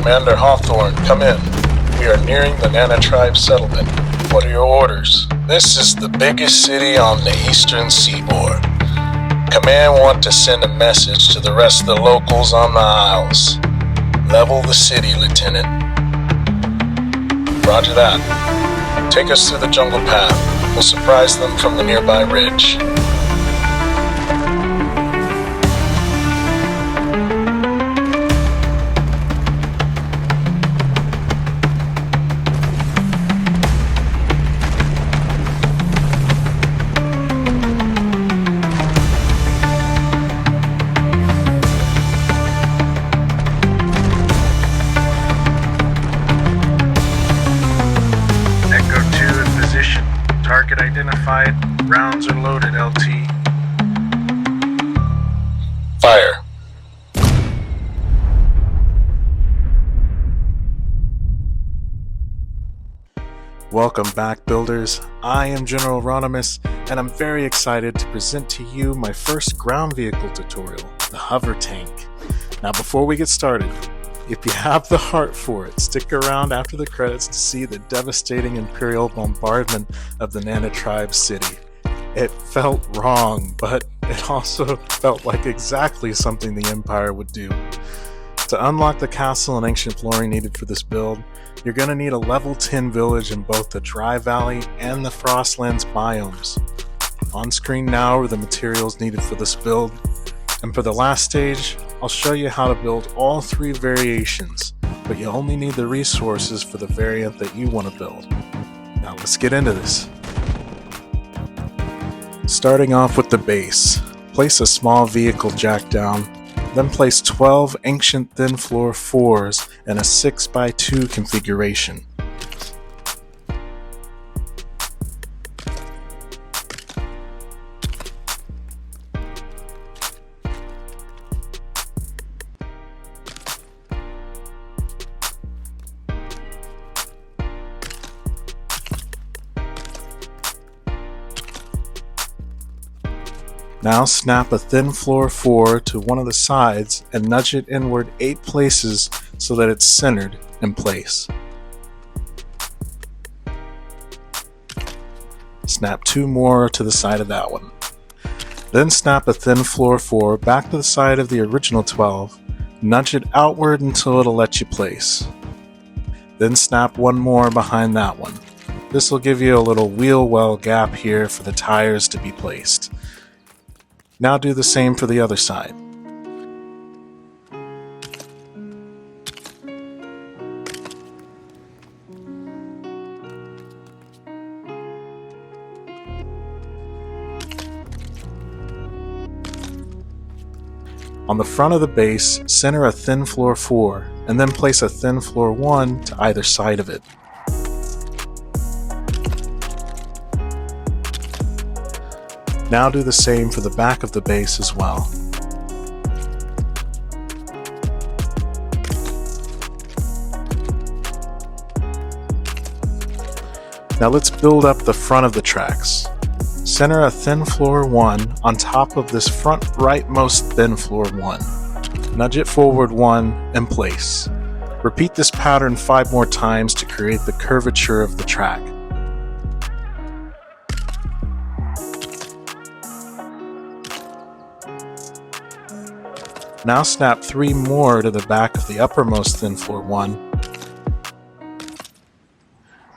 Commander Hawthorne, come in. We are nearing the Nana tribe settlement. What are your orders? This is the biggest city on the eastern seaboard. Command want to send a message to the rest of the locals on the Isles. Level the city, Lieutenant. Roger that. Take us through the jungle path. We'll surprise them from the nearby ridge. Target identified. Rounds are loaded, LT. Fire. Welcome back, builders. I am GENERALRONIMUS, and I'm very excited to present to you my first ground vehicle tutorial, the hover tank. Now, before we get started, if you have the heart for it, stick around after the credits to see the devastating Imperial bombardment of the Nana tribe city. It felt wrong, but it also felt like exactly something the Empire would do. To unlock the castle and ancient flooring needed for this build, you're going to need a level 10 village in both the Dry Valley and the Frostlands biomes. On screen now are the materials needed for this build, and for the last stage, I'll show you how to build all 3 variations, but you only need the resources for the variant that you want to build. Now let's get into this. Starting off with the base, place a small vehicle jack down, then place 12 ancient thin floor 4s in a 6x2 configuration. Now snap a thin floor 4 to one of the sides and nudge it inward 8 places so that it's centered in place. Snap 2 more to the side of that one. Then snap a thin floor 4 back to the side of the original 12, nudge it outward until it'll let you place. Then snap 1 more behind that one. This will give you a little wheel well gap here for the tires to be placed. Now do the same for the other side. On the front of the base, center a thin floor 4, and then place a thin floor 1 to either side of it. Now do the same for the back of the base as well. Now let's build up the front of the tracks. Center a thin floor 1 on top of this front rightmost thin floor 1. Nudge it forward 1 and place. Repeat this pattern 5 more times to create the curvature of the track. Now snap 3 more to the back of the uppermost thin floor 1.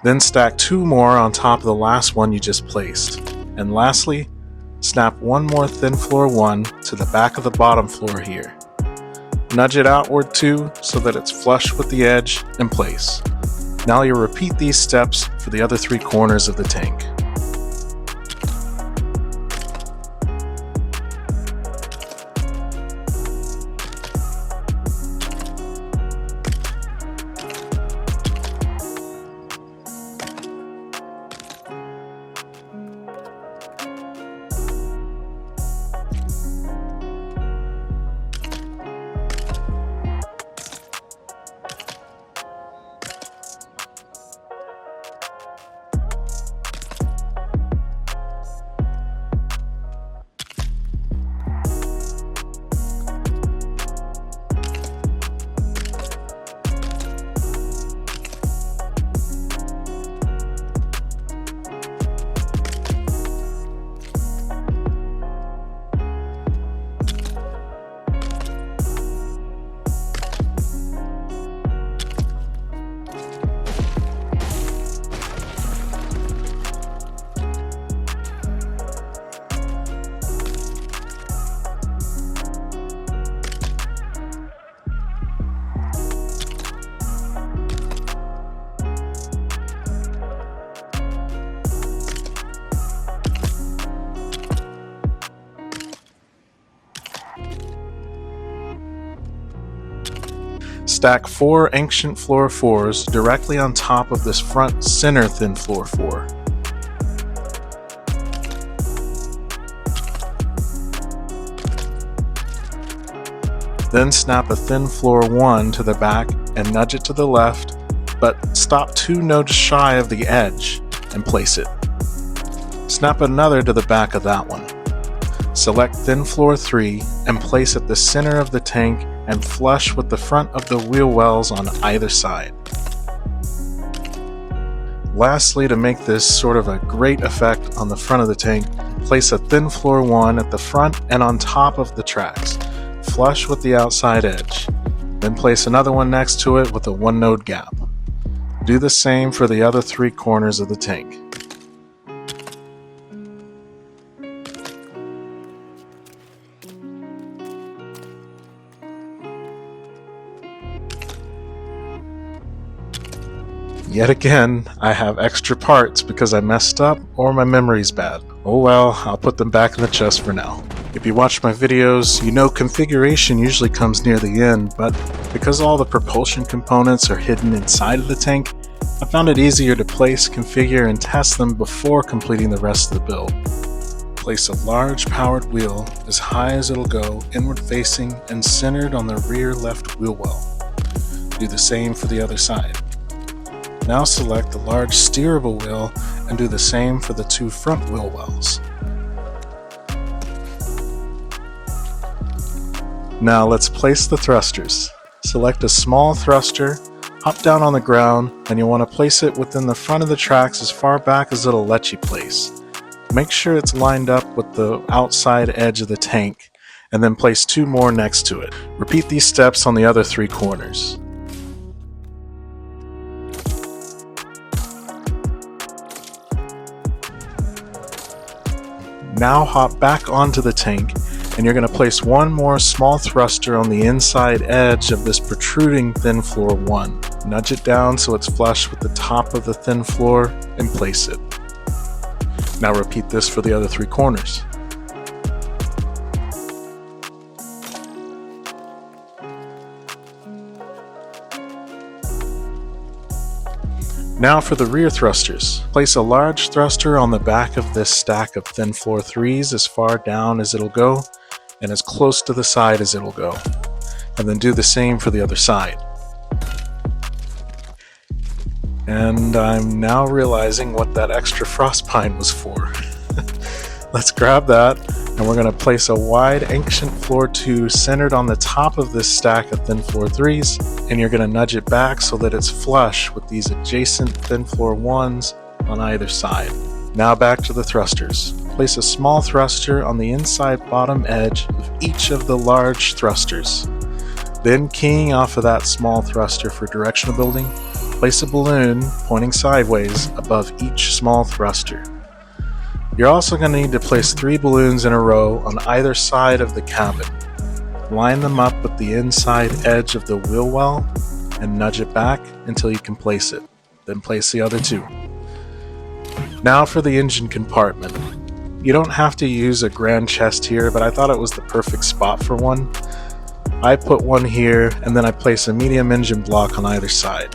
Then stack 2 more on top of the last one you just placed. And lastly, snap 1 more thin floor 1 to the back of the bottom floor here. Nudge it outward 2 so that it's flush with the edge and place. Now you'll repeat these steps for the other 3 corners of the tank. Stack 4 ancient floor 4s directly on top of this front center thin floor 4. Then snap a thin floor 1 to the back and nudge it to the left, but stop 2 nodes shy of the edge and place it. Snap another to the back of that one. Select thin floor 3 and place at the center of the tank and flush with the front of the wheel wells on either side. Lastly, to make this sort of a great effect on the front of the tank, place a thin floor 1 at the front and on top of the tracks, flush with the outside edge. Then place another one next to it with a 1 node gap. Do the same for the other 3 corners of the tank. Yet again, I have extra parts because I messed up or my memory's bad. Oh well, I'll put them back in the chest for now. If you watch my videos, you know configuration usually comes near the end, but because all the propulsion components are hidden inside of the tank, I found it easier to place, configure, and test them before completing the rest of the build. Place a large powered wheel as high as it'll go, inward facing and centered on the rear left wheel well. Do the same for the other side. Now select the large steerable wheel and do the same for the 2 front wheel wells. Now let's place the thrusters. Select a small thruster, hop down on the ground, and you'll want to place it within the front of the tracks as far back as it'll let you place. Make sure it's lined up with the outside edge of the tank, and then place 2 more next to it. Repeat these steps on the other 3 corners. Now hop back onto the tank, and you're going to place 1 more small thruster on the inside edge of this protruding thin floor 1. Nudge it down so it's flush with the top of the thin floor and place it. Now repeat this for the other 3 corners. Now for the rear thrusters. Place a large thruster on the back of this stack of thin floor 3s as far down as it'll go and as close to the side as it'll go. And then do the same for the other side. And I'm now realizing what that extra frostpine was for. Let's grab that, and we're going to place a wide ancient floor 2 centered on the top of this stack of thin floor 3s, and you're going to nudge it back so that it's flush with these adjacent thin floor 1s on either side. Now back to the thrusters. Place a small thruster on the inside bottom edge of each of the large thrusters. Then, keying off of that small thruster for directional building, place a balloon pointing sideways above each small thruster. You're also going to need to place 3 balloons in a row on either side of the cabin. Line them up with the inside edge of the wheel well and nudge it back until you can place it. Then place the other 2. Now for the engine compartment. You don't have to use a grand chest here, but I thought it was the perfect spot for one. I put one here, and then I place a medium engine block on either side.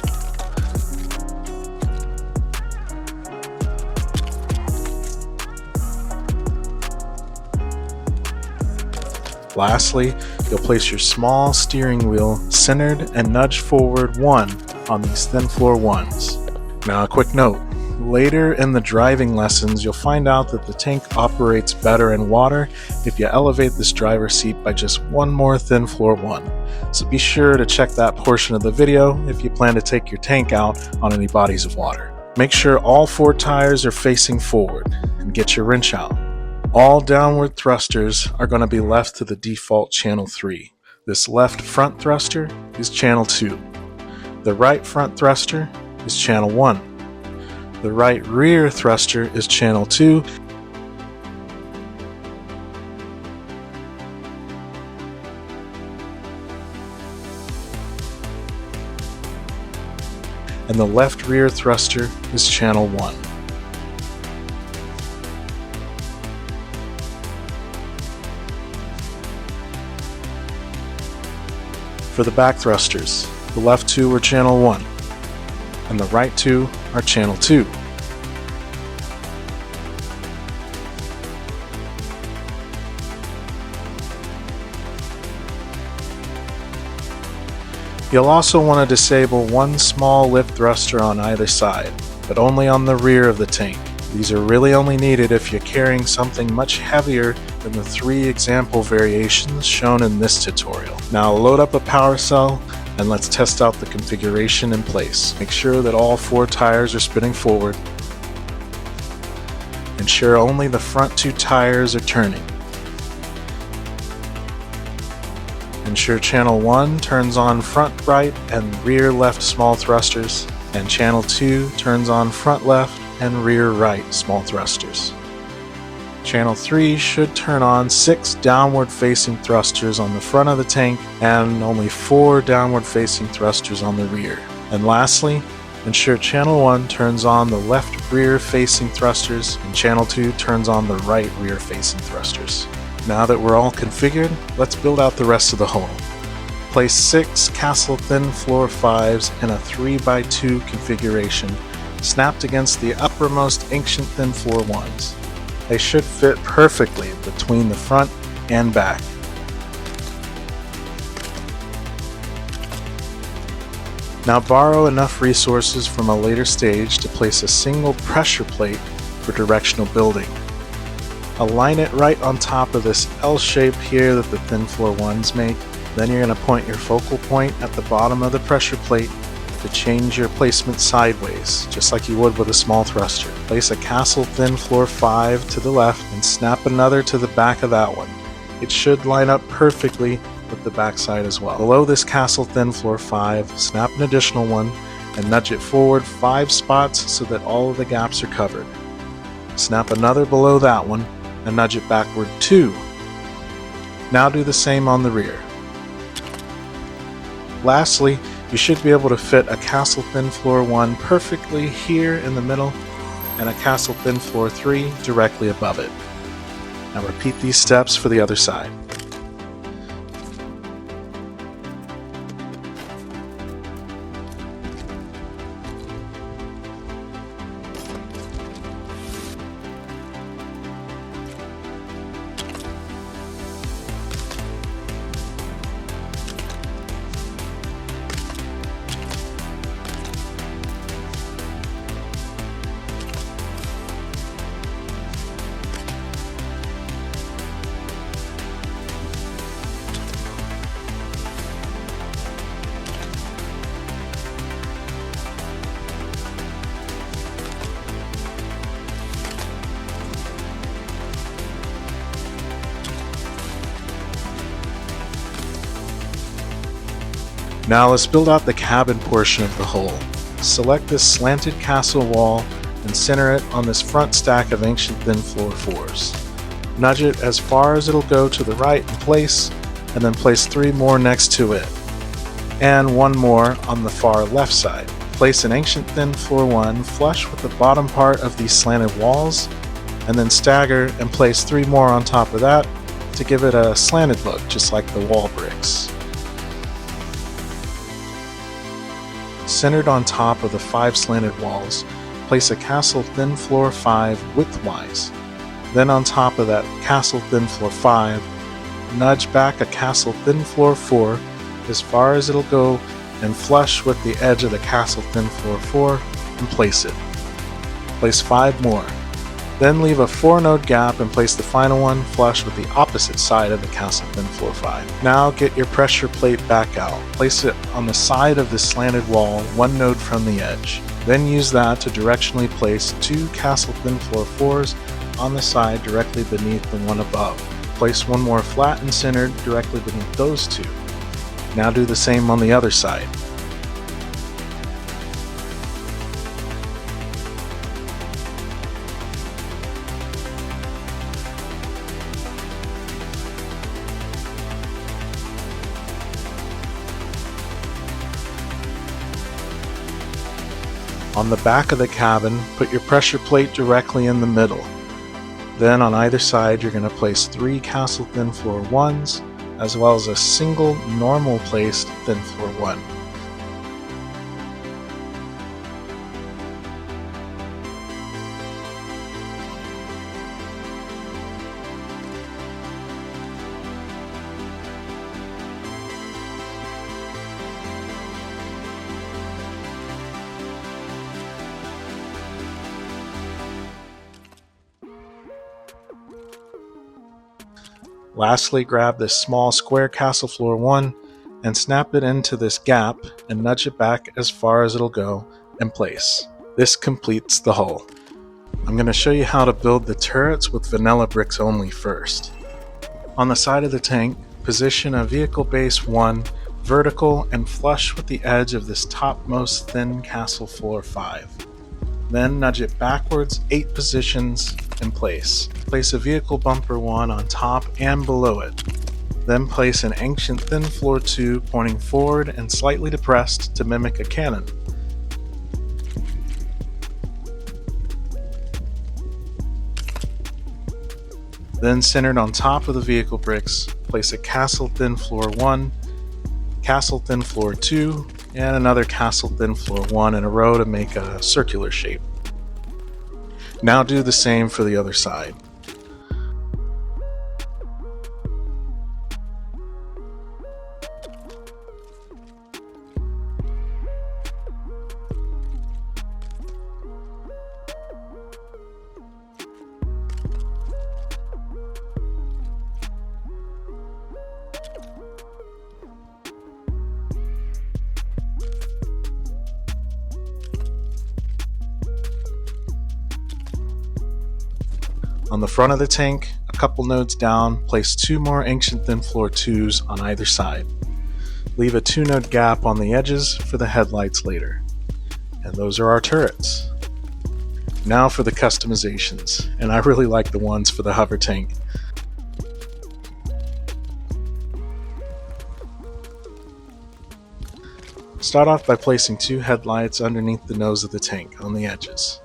Lastly, you'll place your small steering wheel centered and nudge forward 1 on these thin floor 1s. Now a quick note, later in the driving lessons you'll find out that the tank operates better in water if you elevate this driver's seat by just 1 more thin floor 1. So be sure to check that portion of the video if you plan to take your tank out on any bodies of water. Make sure all 4 tires are facing forward and get your wrench out. All downward thrusters are going to be left to the default channel 3. This left front thruster is channel 2. The right front thruster is channel 1. The right rear thruster is channel 2. And the left rear thruster is channel 1. For the back thrusters, The left two are channel 1, and the right two are channel 2. You'll also want to disable one small lip thruster on either side, but only on the rear of the tank. These are really only needed if you're carrying something much heavier than the 3 example variations shown in this tutorial. Now load up a power cell and let's test out the configuration in place. Make sure that all 4 tires are spinning forward. Ensure only the front 2 tires are turning. Ensure channel 1 turns on front right and rear left small thrusters, and channel 2 turns on front left and rear right small thrusters. Channel 3 should turn on 6 downward facing thrusters on the front of the tank and only 4 downward facing thrusters on the rear. And lastly, ensure channel 1 turns on the left rear facing thrusters and channel 2 turns on the right rear facing thrusters. Now that we're all configured, let's build out the rest of the hull. Place 6 Castle Thin Floor 5s in a 3x2 configuration, snapped against the uppermost Ancient Thin Floor 1s. They should fit perfectly between the front and back. Now borrow enough resources from a later stage to place a single pressure plate for directional building. Align it right on top of this L shape here that the Thin Floor 1s make. Then you're going to point your focal point at the bottom of the pressure plate to change your placement sideways, just like you would with a small thruster. Place a Castle Thin Floor 5 to the left and snap another to the back of that one. It should line up perfectly with the back side as well. Below this Castle Thin Floor 5, snap an additional one and nudge it forward 5 spots so that all of the gaps are covered. Snap another below that one and nudge it backward 2. Now do the same on the rear. Lastly, you should be able to fit a Castle Thin Floor 1 perfectly here in the middle and a Castle Thin Floor 3 directly above it. Now repeat these steps for the other side. Now let's build out the cabin portion of the hull. Select this slanted castle wall and center it on this front stack of Ancient Thin Floor 4s. Nudge it as far as it'll go to the right in place, and then place 3 more next to it, and 1 more on the far left side. Place an Ancient Thin Floor 1 flush with the bottom part of these slanted walls, and then stagger and place 3 more on top of that to give it a slanted look, just like the wall bricks. Centered on top of the 5 slanted walls, place a Castle Thin Floor 5 widthwise. Then on top of that Castle Thin Floor 5, nudge back a Castle Thin Floor 4 as far as it'll go and flush with the edge of the Castle Thin Floor 4 and place it. Place 5 more. Then leave a 4-node gap and place the final one flush with the opposite side of the Castle Thin Floor 5. Now get your pressure plate back out. Place it on the side of the slanted wall 1 node from the edge. Then use that to directionally place 2 Castle Thin Floor 4s on the side directly beneath the one above. Place 1 more flat and centered directly beneath those 2. Now do the same on the other side. On the back of the cabin, put your pressure plate directly in the middle. Then on either side, you're going to place 3 Castle Thin Floor 1s, as well as a single normal placed Thin Floor 1. Lastly, grab this small square castle floor 1 and snap it into this gap and nudge it back as far as it'll go and place. This completes the hull. I'm going to show you how to build the turrets with vanilla bricks only first. On the side of the tank, position a vehicle base 1 vertical and flush with the edge of this topmost thin castle floor 5. Then nudge it backwards 8 positions in place. Place a vehicle bumper 1 on top and below it. Then place an ancient thin floor 2 pointing forward and slightly depressed to mimic a cannon. Then centered on top of the vehicle bricks, place a castle thin floor 1, castle thin floor 2, and another castle thin floor 1 in a row to make a circular shape. Now do the same for the other side. On the front of the tank, a couple nodes down, place 2 more ancient thin floor 2s on either side. Leave a 2-node gap on the edges for the headlights later. And those are our turrets. Now for the customizations, and I really like the ones for the hover tank. Start off by placing 2 headlights underneath the nose of the tank on the edges.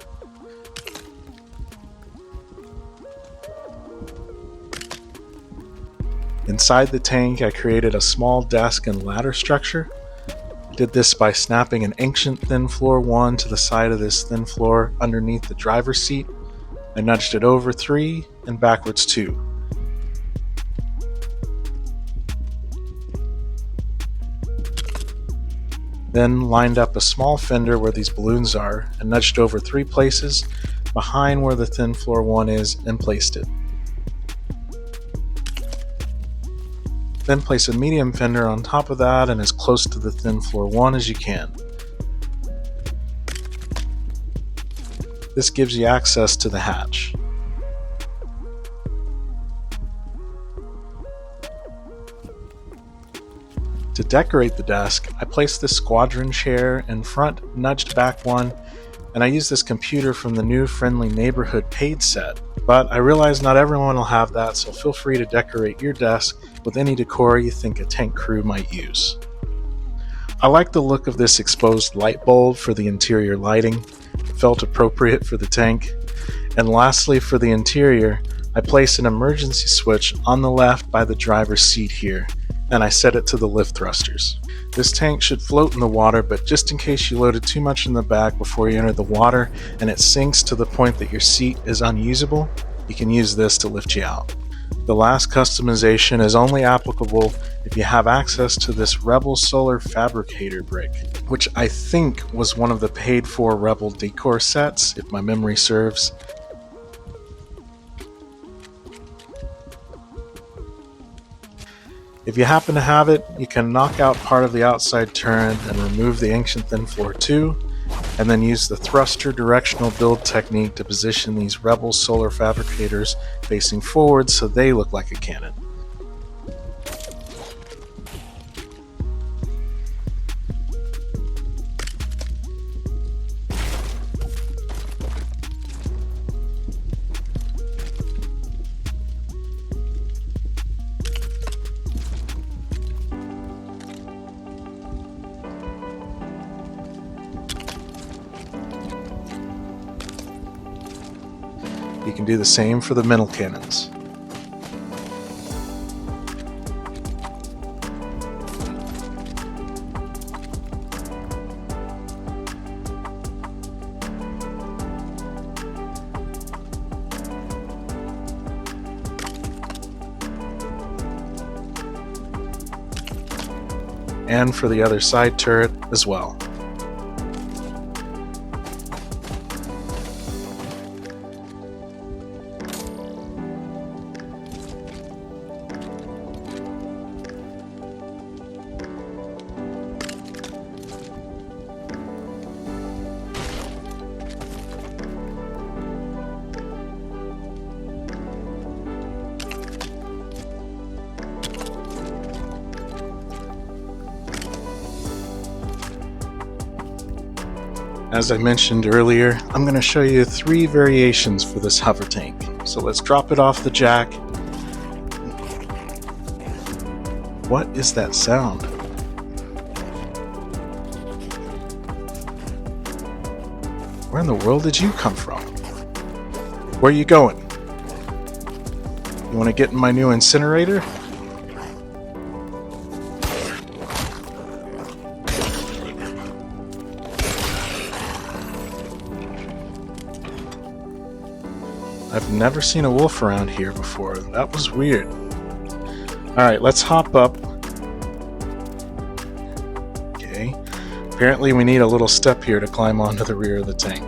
Inside the tank, I created a small desk and ladder structure. Did this by snapping an ancient thin floor 1 to the side of this thin floor underneath the driver's seat. I nudged it over 3 and backwards 2. Then lined up a small fender where these balloons are and nudged over 3 places behind where the thin floor 1 is and placed it. Then place a medium fender on top of that and as close to the thin floor 1 as you can. This gives you access to the hatch. To decorate the desk, I placed this squadron chair in front, nudged back 1, and I used this computer from the new Friendly Neighborhood paid set. But I realize not everyone will have that, so feel free to decorate your desk with any decor you think a tank crew might use. I like the look of this exposed light bulb for the interior lighting. It felt appropriate for the tank. And lastly, for the interior, I placed an emergency switch on the left by the driver's seat here, and I set it to the lift thrusters. This tank should float in the water, but just in case you loaded too much in the back before you enter the water and it sinks to the point that your seat is unusable, you can use this to lift you out. The last customization is only applicable if you have access to this Rebel Solar Fabricator brick, which I think was one of the paid-for Rebel decor sets, if my memory serves. If you happen to have it, you can knock out part of the outside turret and remove the ancient thin floor 2, and then use the thruster directional build technique to position these Rebel Solar Fabricators facing forward so they look like a cannon. You can do the same for the middle cannons. And for the other side turret as well. As I mentioned earlier, I'm going to show you 3 variations for this hover tank. So let's drop it off the jack. What is that sound? Where in the world did you come from? Where are you going? You want to get in my new incinerator? I've never seen a wolf around here before. That was weird. Alright, let's hop up. Okay. Apparently we need a little step here to climb onto the rear of the tank.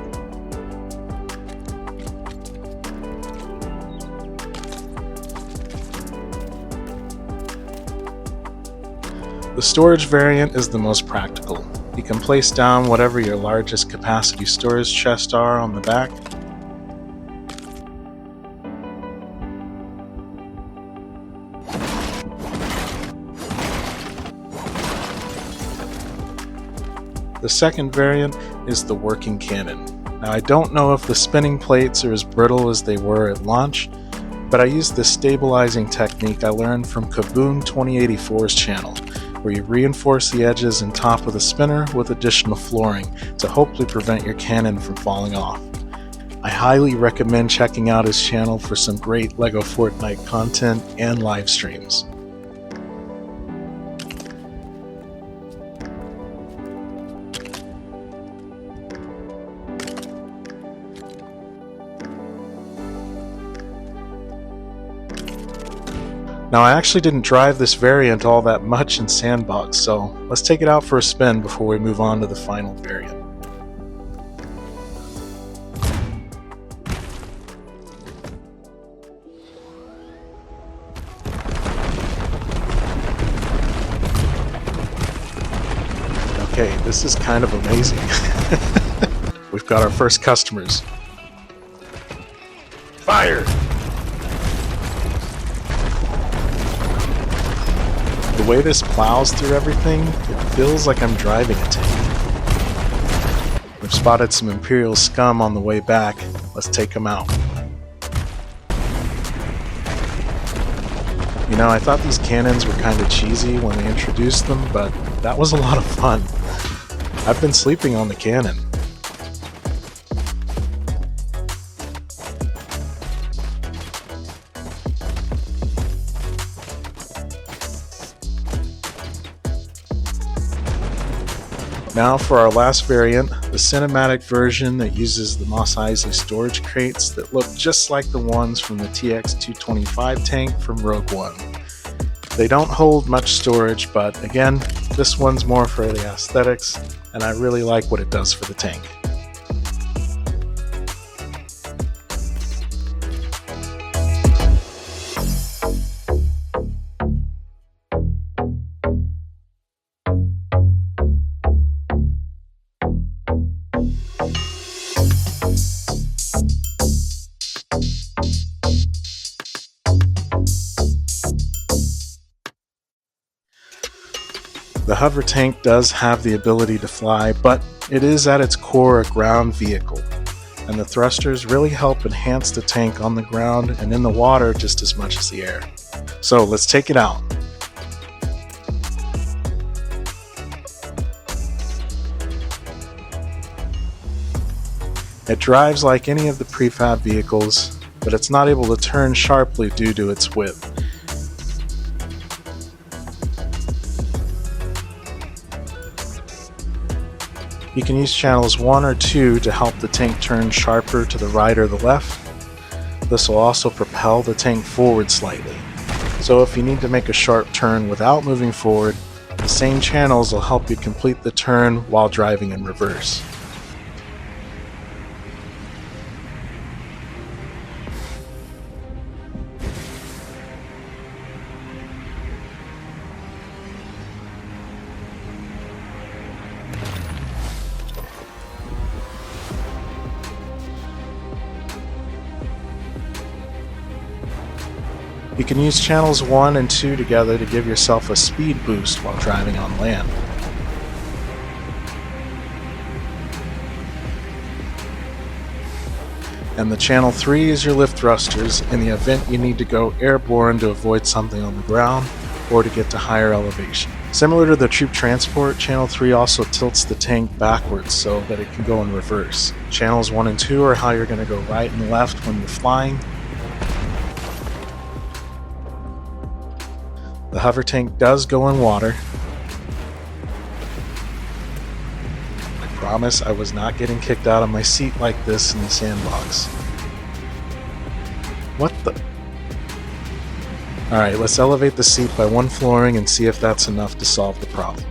The storage variant is the most practical. You can place down whatever your largest capacity storage chests are on the back. The second variant is the working cannon. Now I don't know if the spinning plates are as brittle as they were at launch, but I used this stabilizing technique I learned from Kaboom 2084's channel, where you reinforce the edges and top of the spinner with additional flooring to hopefully prevent your cannon from falling off. I highly recommend checking out his channel for some great LEGO Fortnite content and live streams. Now I actually didn't drive this variant all that much in Sandbox, so let's take it out for a spin before we move on to the final variant. Okay, this is kind of amazing. We've got our first customers. Fire! The way this plows through everything, it feels like I'm driving a tank. We've spotted some Imperial scum on the way back. Let's take them out. You know, I thought these cannons were kind of cheesy when they introduced them, but that was a lot of fun. I've been sleeping on the cannon. Now for our last variant, the cinematic version that uses the Mos Eisley storage crates that look just like the ones from the TX-225 tank from Rogue One. They don't hold much storage, but again, this one's more for the aesthetics, and I really like what it does for the tank. The hover tank does have the ability to fly, but it is at its core a ground vehicle, and the thrusters really help enhance the tank on the ground and in the water just as much as the air. So let's take it out. It drives like any of the prefab vehicles, but it's not able to turn sharply due to its width. You can use channels 1 or 2 to help the tank turn sharper to the right or the left. This will also propel the tank forward slightly. So if you need to make a sharp turn without moving forward, the same channels will help you complete the turn while driving in reverse. You can use channels 1 and 2 together to give yourself a speed boost while driving on land. And the channel 3 is your lift thrusters in the event you need to go airborne to avoid something on the ground or to get to higher elevation. Similar to the troop transport, channel 3 also tilts the tank backwards so that it can go in reverse. Channels 1 and 2 are how you're going to go right and left when you're flying. The hover tank does go in water. I promise I was not getting kicked out of my seat like this in the sandbox. What the? Alright, let's elevate the seat by one flooring and see if that's enough to solve the problem.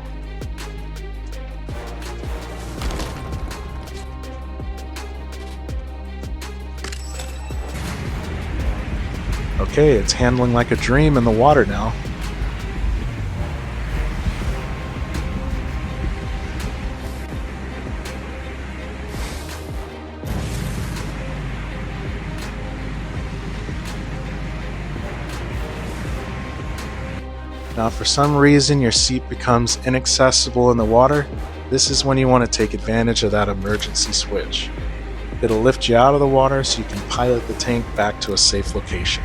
Okay, it's handling like a dream in the water now. Now, if for some reason your seat becomes inaccessible in the water, this is when you want to take advantage of that emergency switch. It'll lift you out of the water so you can pilot the tank back to a safe location.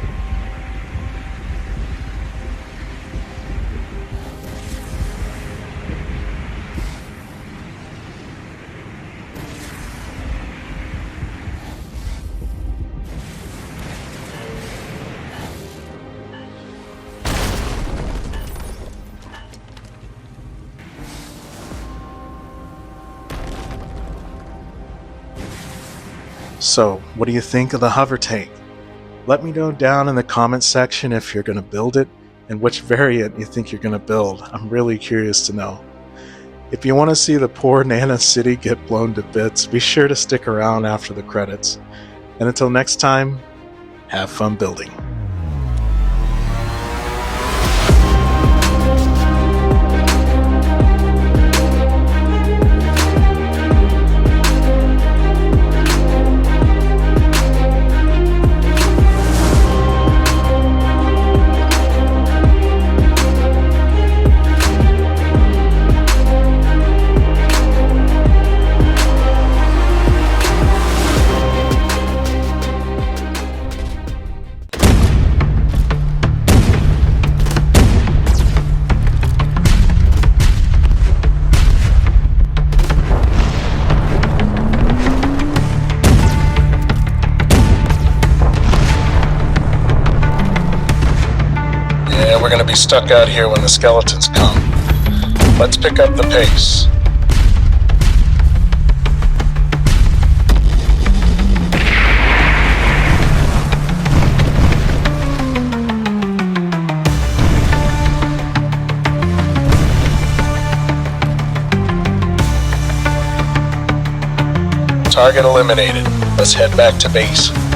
So, what do you think of the hover tank? Let me know down in the comments section if you're going to build it and which variant you think you're going to build. I'm really curious to know. If you want to see the poor Nana City get blown to bits, be sure to stick around after the credits. And until next time, have fun building. We're going to be stuck out here when the skeletons come. Let's pick up the pace. Target eliminated. Let's head back to base.